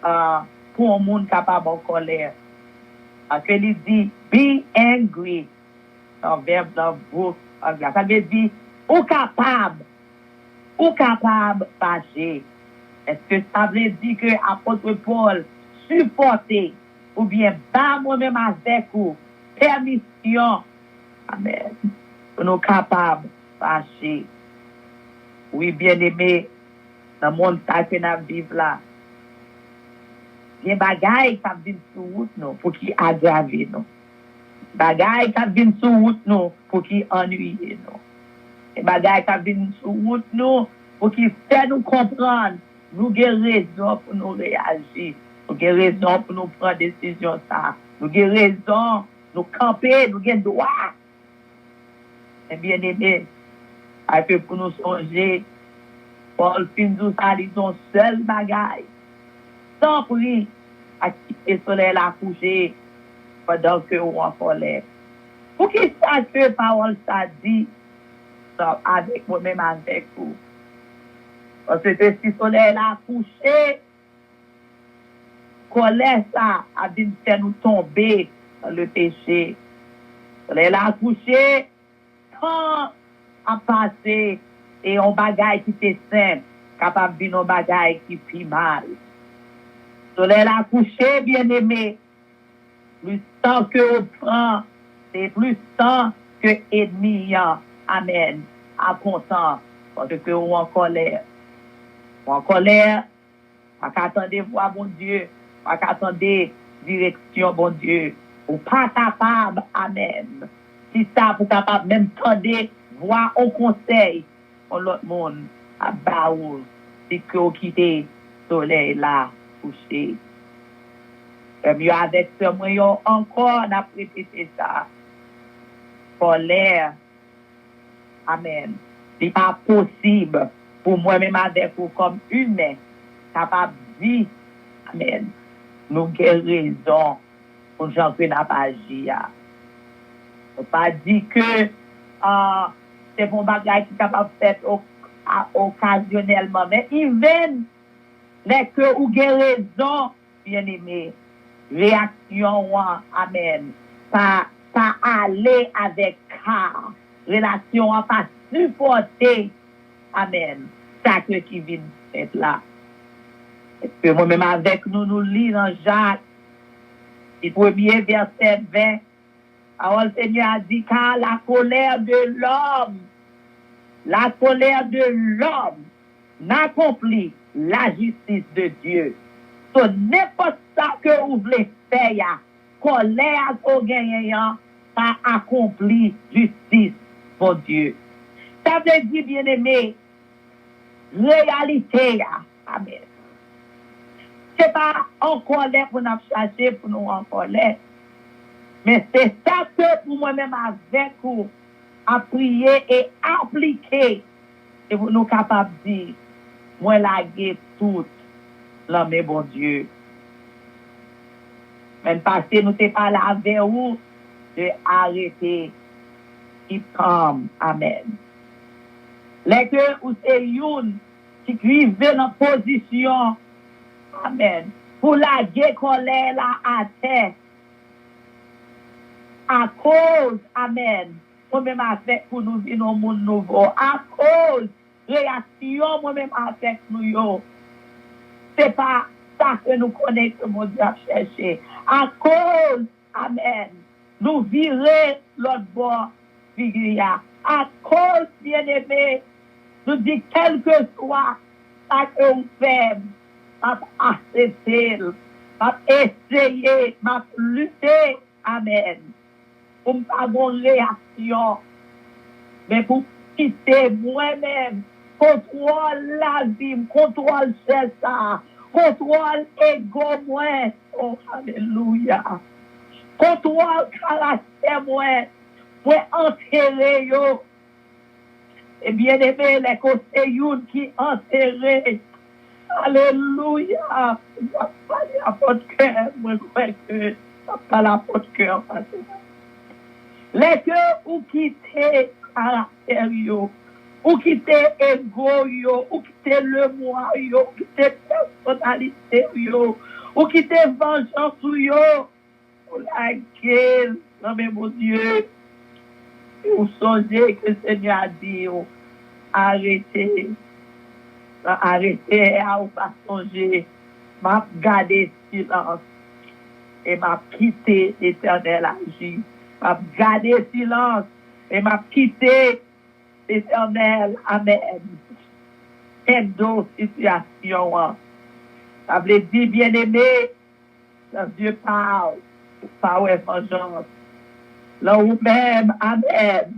pour un monde capable en colère. Parce qu'il dit, be angry, dans le verbe dans le book anglais. Ça veut dire, ou capable fâcher. Est-ce que ça veut dire que l'apôtre Paul supportait, ou bien, bat moi-même avec vous, permission, amen, pour nous capables de fâcher. Oui, bien aimé, dans le monde que nous vivons là, il y a des bagailles qui viennent sur route nous pour qu'ils aggravent nous. Des bagailles qui viennent sur route nous pour qu'ils ennuient nous. Des bagailles qui viennent sur route nous pour qu'ils fassent nous comprendre. Nous avons raison pour nous réagir. Nous avons raison pour nous prendre des décisions. Nous avons raison nous camper, nous avons droit. Et bien aimé, pour nous songer, Paul Findou, ça dit son seul bagaille. Sans prix à quitter le soleil à coucher pendant que vous en colère. Pour qu'il sache que parole ça dit avec moi-même avec vous. Parce que si le soleil a couché, colère ça a dit faire nous tomber dans le péché. Le soleil a couché, temps a passé et on bagaille qui était simple, capable de nos bagaille qui plus mal. Soleil a couché, bien aimé. Plus temps que on prend, c'est plus temps que ennemi. Amen. À content. Parce que on en colère. On en colère. Pas qu'attendre voir bon Dieu. Pas qu'attendre direction bon Dieu. Ou pas capable. Amen. Si ça, pour capable même tendre, voir un conseil pour l'autre monde. À Baoul. C'est que vous quittez soleil là. Couché. Mieux avec ce moyen encore, on a répété ça. Colère. Amen. C'est pas possible pour moi-même avec vous comme humain, capable de dire, amen, nous avons raison pour les gens qui n'ont pas agi. On ne peut pas dire que c'est bon bagage qui est capable de faire occasionnellement, mais even les que vous avez raison, bien aimé, réaction, amen, pas aller avec car, relation, pas supporter, amen, ça qui vient être là. Est-ce que moi-même avec nous lisons dans Jacques, le premier verset 20, parole Seigneur a dit, car la colère de l'homme n'accomplit la justice de Dieu. So, n'importe ça que vous voulez faire, colère au gagnant, ça accomplit justice pour Dieu. Ça veut dire, bien aimé, réalité, amen. C'est pas en colère pour nous chercher, pour nous en colère. Mais c'est ça que pour moi-même avec vous, à prier et appliquer, et vous nous capables de dire, moi laguer tout l'homme est bon Dieu. Même parce que nous n'sommes pas là avec vous, de arrêter, keep calm, amen. Les que vous c'est une qui vivent dans position, amen, pour laguer colère là à terre. À cause, amen, moi-même avec pour nous vivre un monde nouveau, à cause réaction moi-même avec nous, c'est c'est pas ça que nous connaissons que mon Dieu a cherché. À cause, amen, nous virer l'autre bord, figure. À cause, bien-aimé, nous dit quel que soit ça que vous faites, m'a accepté, m'a essayé, m'a lutté, amen. Pour ne pas avoir réaction, mais pour quitter moi-même, contrôle la vie, contrôle ça, contrôle ego moi, oh alléluia, contrôle caractère moi, pour enterrer yo. Et bien aimé, les conseils qui enterré, alléluia, je vais parler à votre cœur, moi je crois que je vais parler à votre cœur. Les cœurs ou quitter caractère yo, ou quitter ego yo, ou quitter le moi yo, ou quitter personnalité yo, ou quitter vengeance yo, pour laquelle, non mais mon Dieu, vous songez que le Seigneur a dit, arrêtez, à ou pas songer, m'a gardé silence, et m'a quitté l'éternel agir. M'a gardé silence, et m'a quitté l'éternel, amen. Et d'autres situations, ça veut dire, bien-aimé, quand Dieu parle, pas ouais vengeance. Là où même, amen,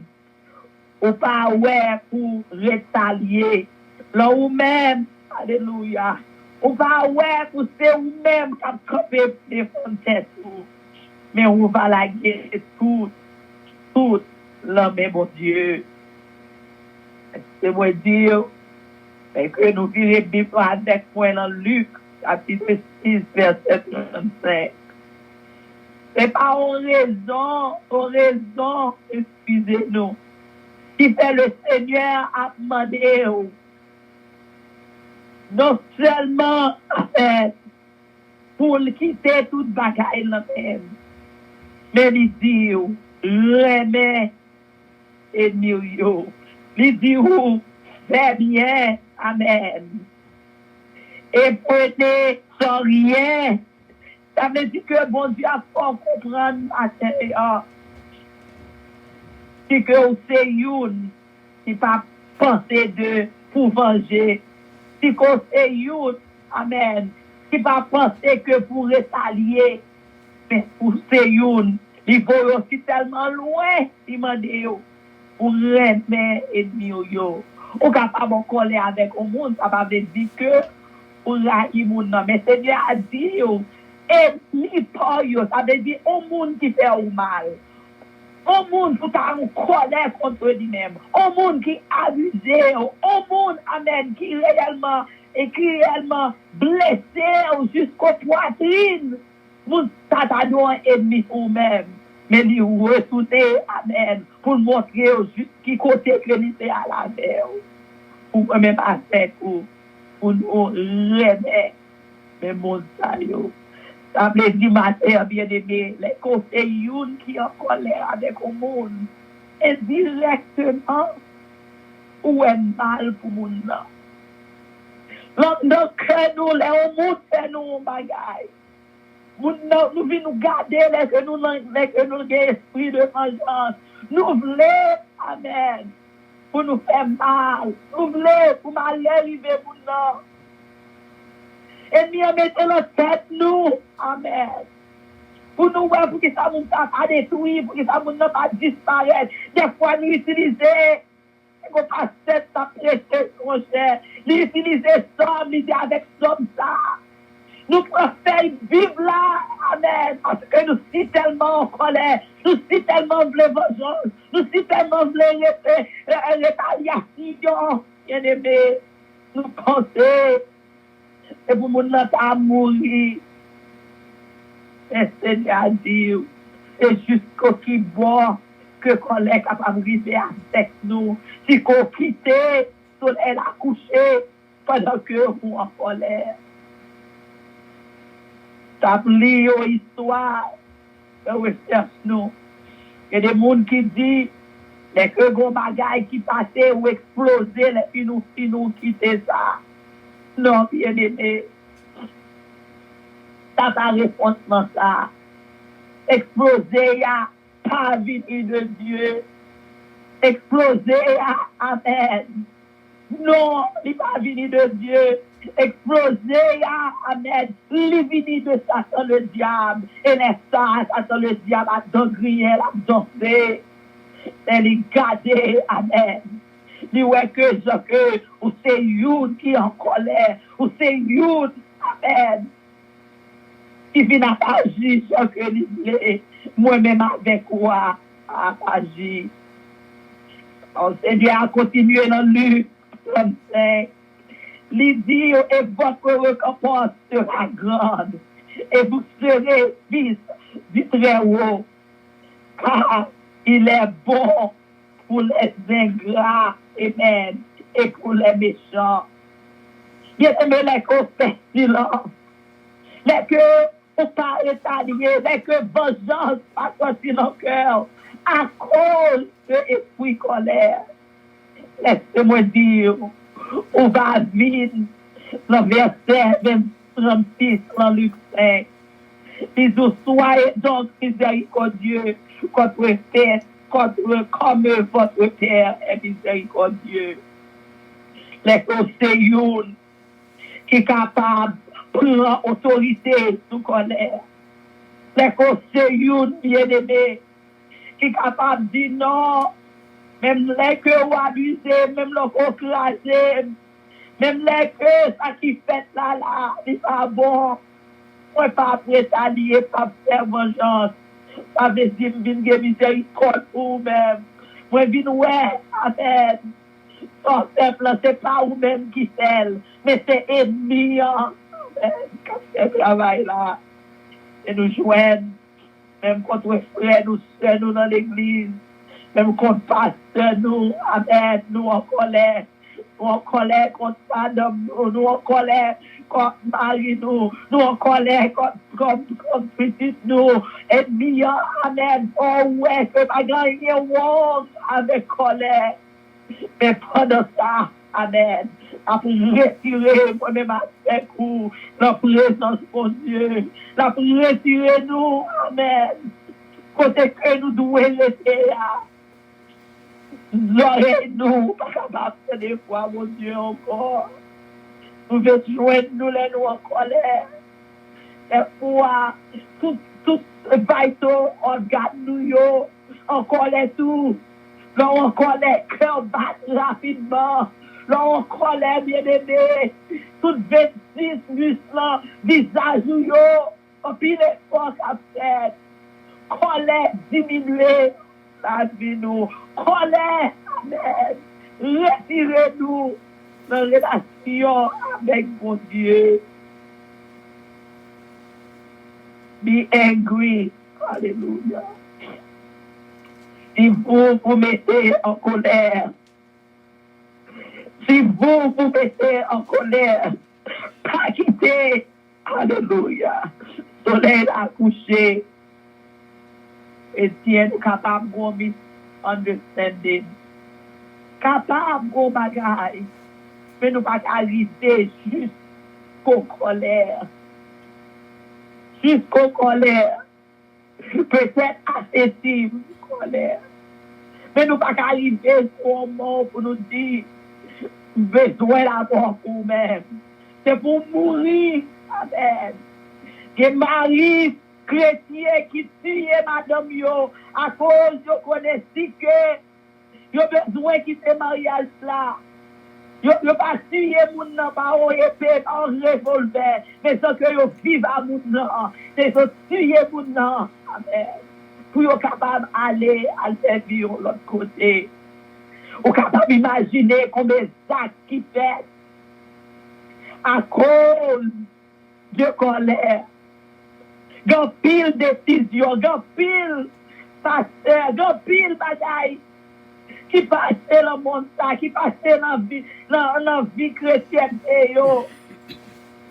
ou pas ouais pour rétalier. Là où même, alléluia, ou pas ouais pour c'est ou même qui a campé des fontaines. Mais on va la guerre tout, l'homme est mon Dieu. C'est moi dire, que nous virons Bible avec moi dans Luc, chapitre 6, verset 35. C'est pas en raison, excusez-nous, qui fait le Seigneur a demandé, non seulement pour quitter toute bagaille dans même, mais il dit, remets ennemi yo. Il dit, fais bien, amen. Et prenez sans rien. Ça veut dire que bon Dieu a fait comprendre à l'intérieur. C'est que c'est une qui pas penser de pour venger. C'est que c'est une, amen, qui pas penser que pour rétalier. Mais pour c'est une, il faut aussi tellement loin, il m'a dit, pour remettre ennemi yo. Ou capable de coller avec le monde, ça va dire que pour la monde. Mais Seigneur a dit, et ni pas yo, ça veut dire au monde qui fait au mal. Au monde qui a une colère contre lui-même. Au monde qui abusé. Au monde, amen, qui réellement blessé jusqu'aux poitrines. Vous t'attendez un ennemi pour vous-même. Mais lui retourner, amen, pour montrer juste qui côté que lui est à la mer. Pour même avec vous, pour nous remettre les montagnes. Ça veut dire, matin, bien-aimé, les conseils qui ont colère avec le monde, et directement, où est mal pour le monde. Donc, que nous, les monde fait nous bagaille. Nous venons nous garder, que nous avons esprit de vengeance. Nous voulons, amen, pour nous faire mal. Nous voulons pour mal arriver pour nous. Et nous mettons la tête, nous, amen. Pour nous voir, pour que ça ne soit pas détruit, pour que ça ne soit pas disparaître. Des fois, nous utilisons, nous pas cette prêcher, mon cher. Nous utilisons somme, nous disons avec somme ça. Nous préférons vivre là, amen, parce que nous sommes tellement en colère, nous sommes tellement en vengeance, nous sommes tellement en rétaliation, bien-aimé. Nous pensons, et pour mon à mourir. Et Seigneur a dit, c'est jusqu'au qui boit que qu'on est capable de vivre avec nous. Si qu'on quitte, soleil a couché, pendant que nous en colère. T'appeler aux histoires, recherche nous. Il y a des gens qui disent, les que gros bagailles qui passaient ou explosaient, et puis nous quitter ça. Non, bien aimé. Ça ta réponse dans ça. Exploser, pas venir de Dieu. Exploser, amen. Non, il n'est pas venu de Dieu. Exploser, amen. Il est venu de Satan le diable. Et les Satan le diable a dongrié, a dansé. Elle est gardée, amen. Il ouais que ou c'est Youn qui est en colère, ou c'est Youn, amen. Qui vient à agir, ce que l'il moi-même avec quoi à agir. On Seigneur a continué dans Luc 35. Il dit, et votre récompense sera grande, et vous serez fils du Très-Haut, car il est bon pour les ingrats, amen, et pour les méchants. Bien-aimé, les que fait silence, les que ou pas rétalier, les que vengeance pas sorti dans le cœur, à cause de l'esprit colère. Laissez-moi dire, on va vite, le verset 36 dans Luc 5. Ils soyez donc miséricordieux comme votre Père est miséricordieux. Les conseillers qui sont capables de prendre autorité sous colère. Les conseillers bien-aimés qui sont capables de dire non, même les que vous abusez, même les que vous crasez, même les que ça qui fait là, c'est pas bon. Moi, pas prêt à lier, pas faire vengeance. Pas veut dire que je viens miséricorde pour vous-même. Moi, je viens, ouais, amen. Sans simple, c'est pas vous-même qui fait, mais c'est ennemi. Amen. Quand ce travail là, et nous joignent, même contre frères, nous sommes nous dans l'église, même contre pasteur, nous, amen, nous en colère. Nous en colère contre madame, nous en colère contre mari, nous en colère contre petite, nous, ennemis, amen. Oh ouais, que pas gagner avec colère. Mais pendant ça, amen, après retirer moi-même avec vous, la présence de Dieu, la retirer nous, amen. Côté que nous devons rester là. L'oreille-nous, pas capable de des fois, mon Dieu, encore. Nous devons joindre nous, les nous en colère. Et fois, tout vital, organe nous, en colère tout. Là, en colère, cœur bat rapidement. Là, en colère, bien-aimé. Tout 26 muscles, visage, en pile effort qu'a fait. Colère diminuée. La vie nous, colère, amen. Retirez-nous dans la relation avec mon Dieu. Be angry, alléluia. Si vous vous mettez en colère, si vous vous mettez en colère, pas quitter, alléluia, soleil a couché. Et si nous capable de misunderstanding, capable de bagaille, mais nous pas arriver jusqu'au colère. Jusqu'au colère. Peut-être assez colère. Mais nous pas arriver au moment pour nous dire, besoin d'avoir pour nous-mêmes. C'est pour mourir, amen. Que Marie, chrétien qui tue madame yo à cause yo connaît si que yo besoin quitter mariage là yo pas tuer moun nan pa o épée en revolver mais ça que yo vive à moun nan c'est ça tuer moun nan amen pour yo capable aller à servir l'autre côté ou capable imaginer combien d'actes qui fait à cause de colère. Gan pile décision, gan pile pasteur, gan pile bataille qui passe dans le monde, qui passe dans la vie chrétienne.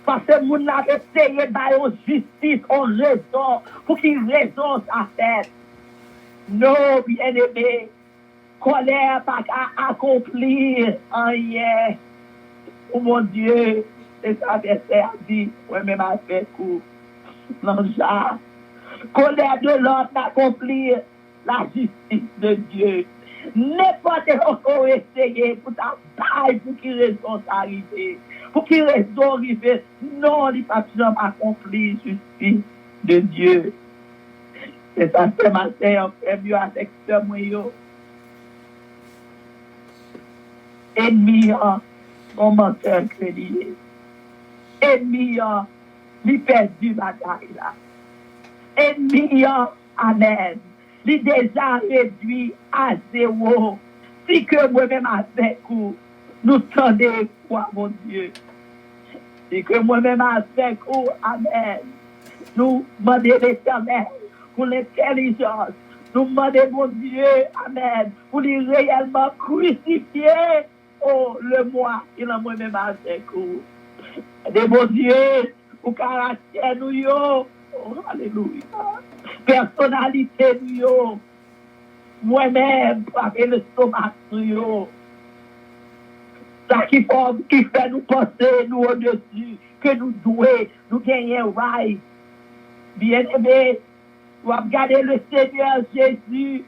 Parce que moun a essayé d'avoir justice, en raison, pour qu'il raison sa tête. Non, bien-aimé, colère pas qu'à accomplir rien. Oh mon Dieu, c'est ça verset a dit, moi-même avec vous. L'ange, colère de l'homme d'accomplir la justice de Dieu. N'importe quoi essayer pour ta taille, pour qu'il raison arriver, pour qu'il raison arriver. Non, il n'a pas jamais accompli la justice de Dieu. Et ça, ce matin, on fait mieux avec ce moyen. Ennemi, mon menteur crédible. Ennemi, il perdu bataille là. Ennemi, amen. Il déjà réduit à zéro. Si que moi-même avec vous, nous tendez quoi, mon Dieu. Si que moi-même avec vous, amen. Nous demandons l'Éternel pour l'intelligence. Nous demandons, mon Dieu, amen, pour les réellement crucifier, oh, le moi, il a moi-même avec vous. Et mon Dieu, pour caractère nous, oh, alléluia. Personnalité nous, moi-même, pour avoir le stomac nous, ça qui fait nous penser, nous au-dessus, que nous doués, nous gagnons right. Bien-aimé, nous avons regardé le Seigneur Jésus,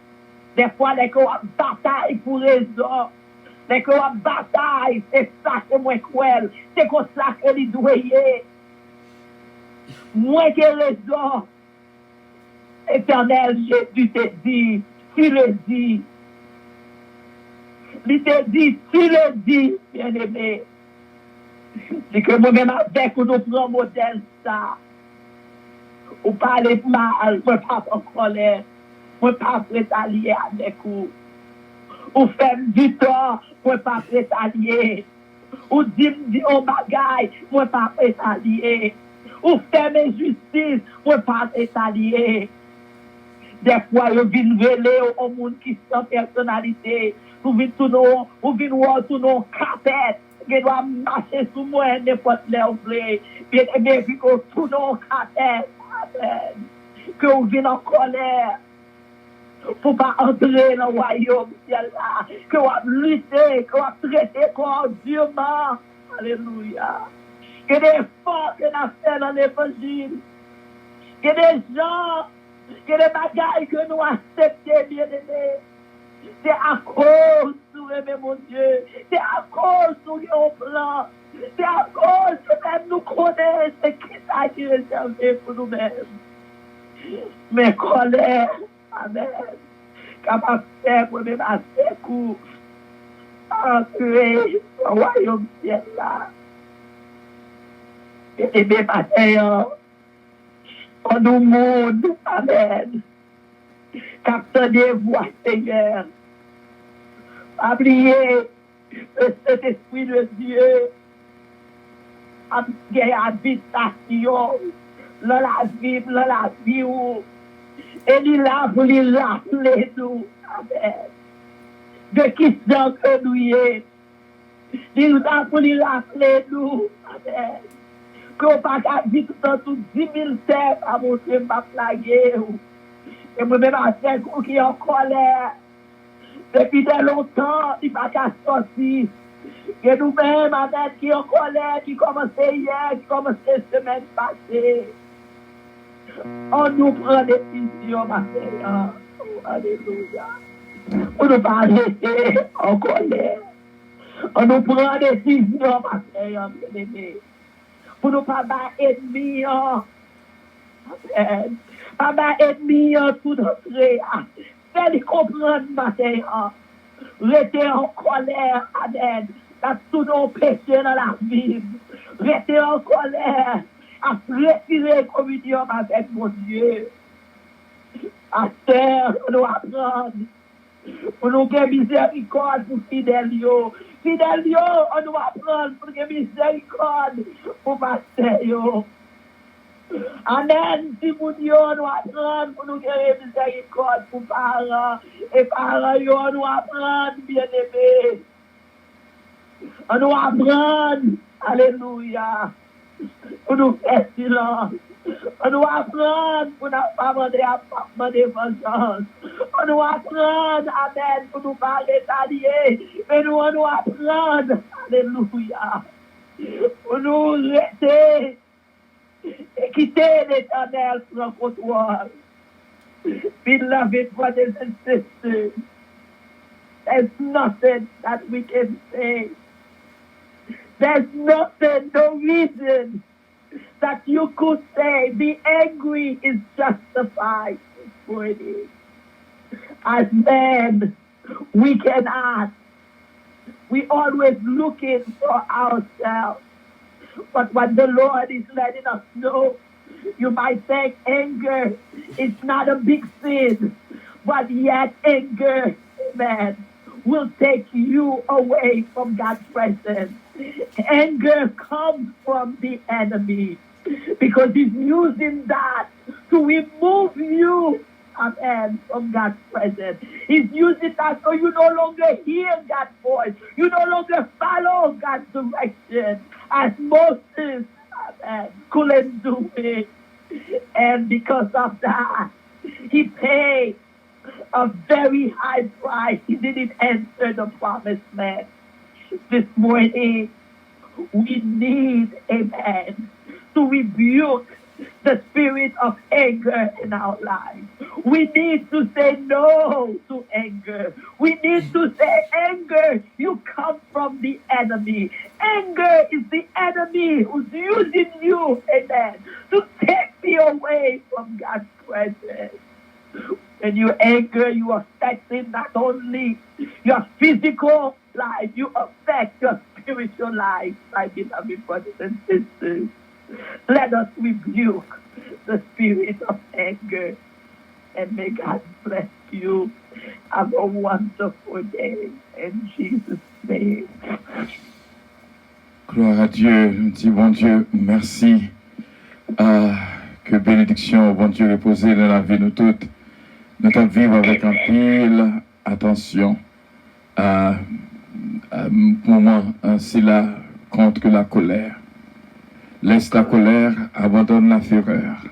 des fois, les qu'on bataille pour raison, les qu'on bataille, c'est ça que moi cruel, c'est comme ça que les doués, moi qui ai raison, Éternel, Jésus te dit, tu le dis. Il te dit, tu le dis, bien-aimé. C'est que moi-même avec nous prenons modèle ça. Ou parler mal, moi pas en colère, moi pas prêt à lier avec vous. Ou faire du tort, moi pas prêt à lier. Ou dire au bagaille, moi pas prêt à lier. Ou faire mes justices, moi pas prêt à lier. Des fois, vous venez révéler au monde qui sans personnalité. Vous venez voir tout nos capettes. Vous doit marcher sous moi n'importe où vous voulez. Bien aimé, puis que tout nos capettes. Que vous venez en colère. Pour ne pas entrer dans le royaume ciel là. Que vous luttez, que vous traitez cordialement. Alléluia. Que des forces que nous avons fait dans l'évangile. Que des gens. Que les bagailles que nous acceptons, bien-aimés, c'est à cause de mon Dieu, c'est à cause de nos plans, c'est à cause que même nous connaissons ce qui est réservé pour nous-mêmes. Mais colère, amen, capable de faire moi-même assez court, entrer au royaume ciel là. Et mes matin, on nous monde, amen. Capteur des voix, Seigneur. Oubliez le Saint-Esprit de Dieu. Qui habitation dans la vie, et il a voulu rappeler nous, amen. De qui sont que nous y est. Il a voulu rappeler nous, amen. Qu'on pas qu'à dire tout 10 000 terres à montrer ma plaguer. Et moi-même, à faire qui est en colère. Depuis de longtemps, il n'a pas qu'à sortir. Et nous-mêmes, amen, qui est en colère, qui commençait hier, qui commençait la semaine passée. On nous prend des décisions, ma Seigneur. Alléluia. On nous pas arrêter en colère. On nous prend des décisions, ma Seigneur, bien-aimé. Pour nous pas battre ennemis, pas battre ennemis tout notre. Fais-les comprendre, ma Seigneur. Restez en colère, amen. Dans tous nos péchés dans la vie. Restez en colère. À retirer communion avec mon Dieu. À terre, on doit apprendre. Pour nous faire miséricorde pour fidèles. Fidèles, on doit apprendre pour faire miséricorde pour pasteur. Amen. Si vous Dieu, on doit apprendre pour nous faire miséricorde pour parents. Et parents, on doit apprendre, bien-aimés. On doit apprendre. Alléluia. Pour nous faire silence. On doit apprendre pour ne pas demander vengeance. On doit apprendre, amen, pour nous pas rétalier. Mais nous, on doit apprendre, alléluia, pour nous rester et quitter l'Éternel sur le comptoir. Beloved brothers and sisters, there's nothing that we can say. There's nothing, no reason that you could say be angry is justified for it. As men, we can ask. We always looking for ourselves. But what the Lord is letting us know, you might think anger is not a big sin, but yet anger, amen, will take you away from God's presence. Anger comes from the enemy because he's using that to remove you, amen, from God's presence. He's using that so you no longer hear God's voice. You no longer follow God's direction as Moses, amen, couldn't do it. And because of that, he paid a very high price. He didn't enter the promised land. This morning, we need, amen, to rebuke the spirit of anger in our lives. We need to say no to anger. We need to say, anger, you come from the enemy. Anger is the enemy who's using you, amen, to take me away from God's presence. When you anger, you affecting not only your physical life, you affect your spiritual life, my beloved brothers and sisters. Let us rebuke the spirit of anger, and may God bless you. Have a wonderful day in Jesus' name. Gloire à Dieu, nous disons, bon Dieu, merci. Que bénédiction, bon Dieu, reposer dans la vie nous toutes. Nous devons vivre avec un pile attention à moment ainsi là contre la colère. Laisse la colère, abandonne la fureur.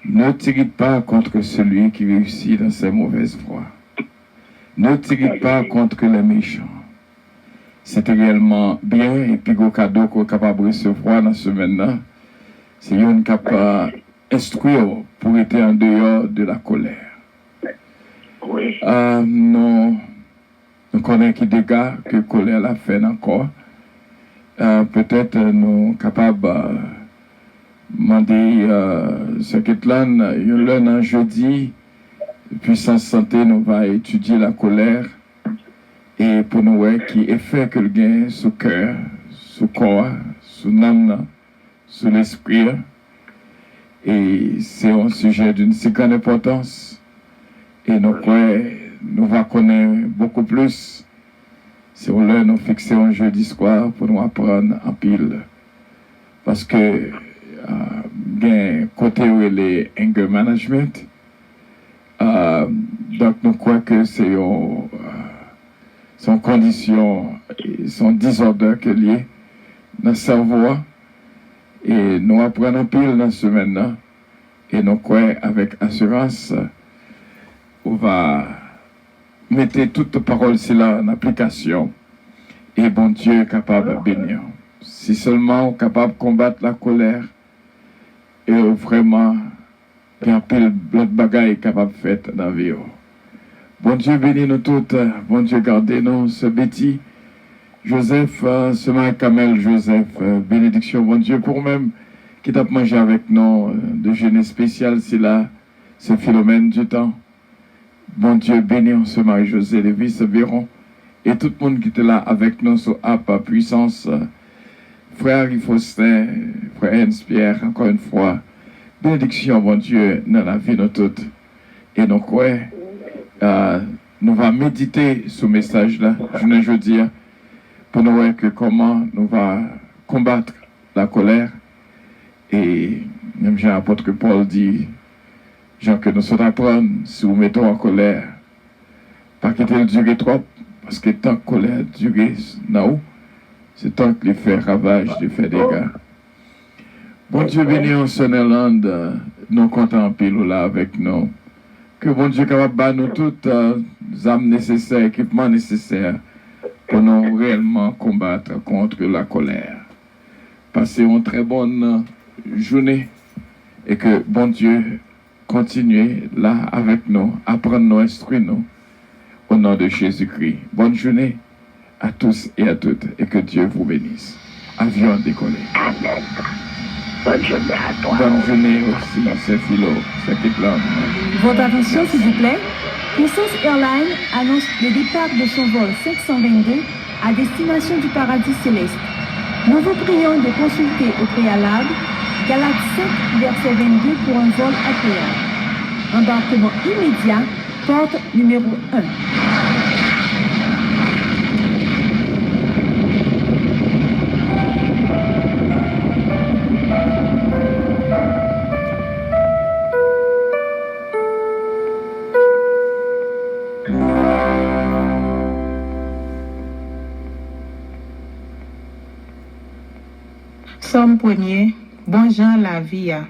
Ne tire pas contre celui qui réussit dans ses mauvaises voies. Ne tire pas contre les méchants. C'est réellement bien et puis le cadeau qu'on est capable de recevoir dans ce semaine-là, c'est une capable d'instruire pour être en dehors de la colère. Nous connaissons qui dégâts que la colère a fait encore. Peut-être nous sommes capables de demander ce que là, jeudi, puissance santé, nous va étudier la colère et pour nous voir qui effet que le gain sur le cœur, sur le corps, sur l'âme, sur l'esprit. Et c'est un sujet d'une si grande importance. Et nous va connaître beaucoup plus. Si on l'a nous fixé un jeudi soir pour nous apprendre en pile. Parce que côté où les anger management, donc nous croyons que c'est son condition, son désordre que lié dans le cerveau. Et nous apprenons en pile dans ce semaine-là. Et nous croyons avec assurance, on va mettre toutes les paroles là en application. Et bon Dieu est capable de bénir. Si seulement on est capable de combattre la colère, et vraiment, il y a un pile de bagailles capable de faire dans la vie. Bon Dieu bénit nous toutes. Bon Dieu gardez-nous, ce Betty, Joseph, ce Marie-Camel, Joseph, bénédiction, bon Dieu, pour même qui t'a mangé avec nous, de jeûne spécial, c'est là, ce Philomène du temps. Bon Dieu, bénis ce Marie-José, les vice verront, et tout le monde qui était là avec nous sur App Puissance, frère Faustin, frère Hens-Pierre, encore une fois, bénédiction, bon Dieu, dans la vie de nous toutes. Et donc, nous allons méditer ce message-là, je veux dire, pour nous voir que comment nous allons combattre la colère. Et même Jean apôtre Paul dit, Jean, que nous sommes apprendre, si vous mettons en colère, pas quitter le durer trop, parce que tant que la colère dure, c'est tant que les fait ravage, les fait dégâts. Bon Dieu béni en Sonneland, nous comptons en pile là avec nous. Que bon Dieu capable de nous toutes les âmes nécessaires, équipements nécessaires pour nous réellement combattre contre la colère. Passez une très bonne journée et que bon Dieu continue là avec nous, apprendre nous, instruire nous au nom de Jésus-Christ. Bonne journée à tous et à toutes et que Dieu vous bénisse. Avion décollé. Amen. Bonne journée à toi. Bonne journée aussi, c'est Philo, c'est Kitlam. Votre attention s'il vous plaît. Puissance Airlines annonce le départ de son vol 522 à destination du paradis céleste. Nous vous prions de consulter au préalable Galates 5, verset 22 pour un vol agréable. Embarquement immédiat, porte numéro 1. Somme premier, bon Jean la vie a.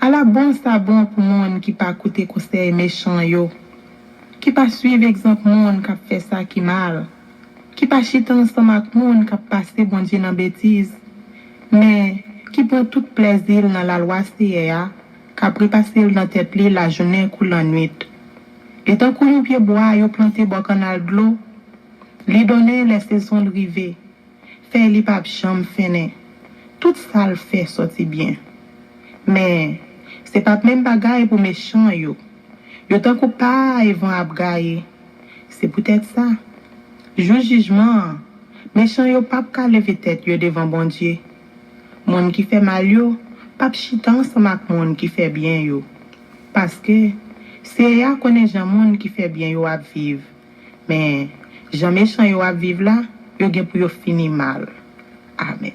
À la bon ça bon pour monde qui pas écouter conseil méchant yo, qui pas suivre exemple monde qui fait ça qui mal, qui pas chiter ensemble avec monde qui passer bon Dieu dans bêtise, mais qui prend tout plaisir dans la loi CA, qui a passer dans tête li la journée ou la nuit. Et tant qu'on pied bois yo planter bon canal de l'eau, li donner les saisons de river, fait li pas chambre fene. Tout ça le fait sortir bien. Mais c'est pas même bagaille pour méchant yo. Yo tant qu'on pas ils vont abgailler. C'est peut-être ça. Jour jugement, méchant yo pas ka lever tête yo devant bon Dieu. Monde qui fait mal yo, pas chita ensemble avec monde qui fait bien yo. Parce que c'est ya connaît gens monde qui fait bien yo à vivre. Mais gens méchant yo à vivre là, yo gen pour yo finir mal. Amen.